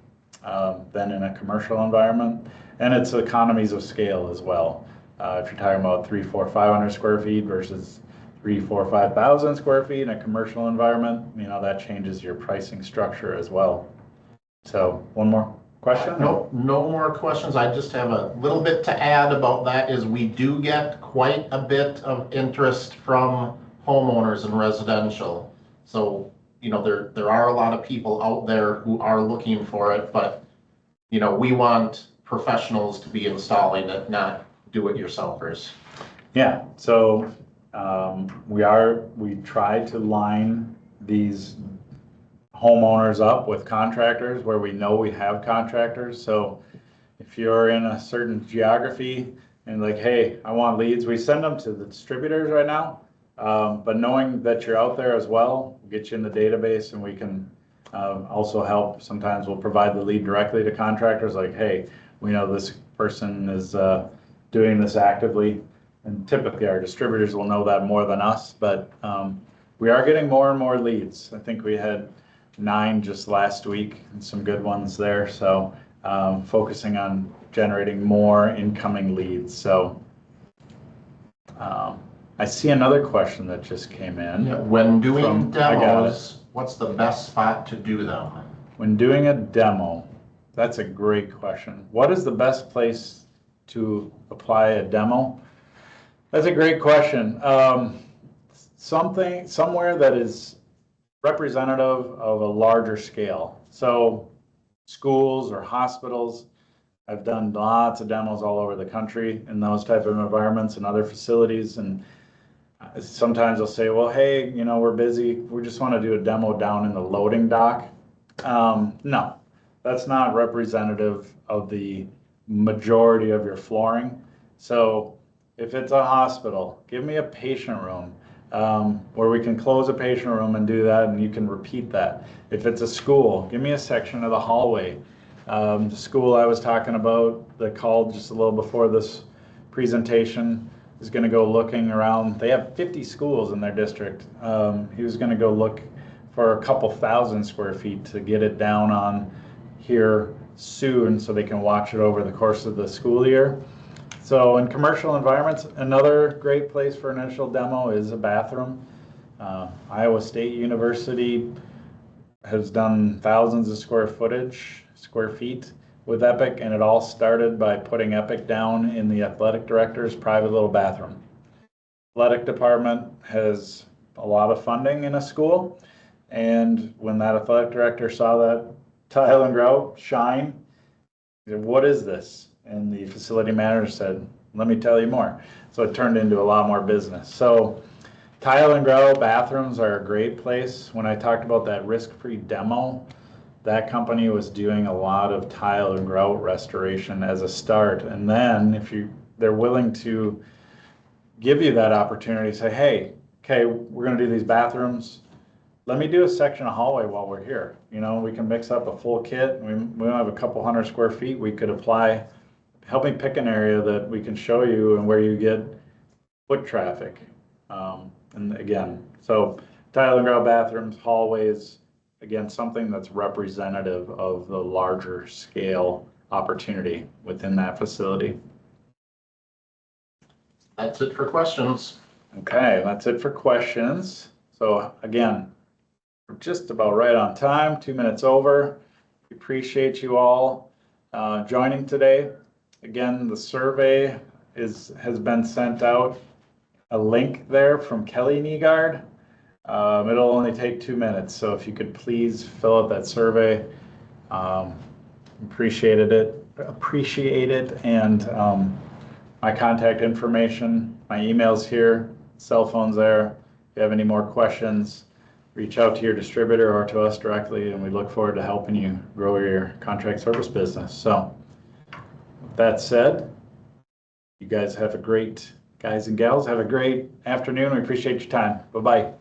than in a commercial environment. And it's economies of scale as well. If you're talking about 300, 400, 500 square feet versus 3,000, 4,000, 5,000 square feet in a commercial environment, that changes your pricing structure as well. So one more question? No more questions. I just have a little bit to add about that is we do get quite a bit of interest from homeowners in residential. So, there are a lot of people out there who are looking for it, but, we want professionals to be installing it, not do-it-yourselfers. Yeah, so we try to line these homeowners up with contractors where we know we have contractors. So if you're in a certain geography and like, hey, I want leads, we send them to the distributors right now. But knowing that you're out there as well, we'll get you in the database, and we can also help. Sometimes we'll provide the lead directly to contractors, like, hey, we know this person is doing this actively. And typically our distributors will know that more than us, but we are getting more and more leads. I think we had 9 just last week and some good ones there. So focusing on generating more incoming leads. So I see another question that just came in. Yeah, when doing demos, what's the best spot to do them? When doing a demo, that's a great question. What is the best place to apply a demo? That's a great question. Somewhere that is representative of a larger scale. So schools or hospitals, I've done lots of demos all over the country in those type of environments and other facilities. And sometimes they'll say, well, hey, we're busy. We just want to do a demo down in the loading dock. No, that's not representative of the majority of your flooring. So if it's a hospital, give me a patient room where we can close a patient room and do that, and you can repeat that. If it's a school, give me a section of the hallway. The school I was talking about that called just a little before this presentation is going to go looking around. They have 50 schools in their district. He was going to go look for a couple thousand square feet to get it down on here soon so they can watch it over the course of the school year. So in commercial environments, another great place for an initial demo is a bathroom. Iowa State University has done thousands of square feet with Epic, and it all started by putting Epic down in the athletic director's private little bathroom. athletic department has a lot of funding in a school. And when that athletic director saw that tile and grout shine, he said, "What is this?" And the facility manager said, "Let me tell you more." So it turned into a lot more business. So tile and grout bathrooms are a great place. When I talked about that risk-free demo, that company was doing a lot of tile and grout restoration as a start. And then if they're willing to give you that opportunity, say, "Hey, okay, we're gonna do these bathrooms. Let me do a section of hallway while we're here. You know, we can mix up a full kit. We don't have a couple hundred square feet. We could apply, help me pick an area that we can show you and where you get foot traffic." And again, so tile and grout bathrooms, hallways, again, something that's representative of the larger scale opportunity within that facility. That's it for questions. Okay, that's it for questions. So again, we're just about right on time, 2 minutes over. We appreciate you all joining today. Again, the survey has been sent out. A link there from Kelly Nygaard. It'll only take 2 minutes, so if you could please fill out that survey, appreciate it. And my contact information, my email's here, cell phone's there. If you have any more questions, reach out to your distributor or to us directly, and we look forward to helping you grow your contract service business. So with that said, you guys and gals have a great afternoon. We appreciate your time. Bye-bye.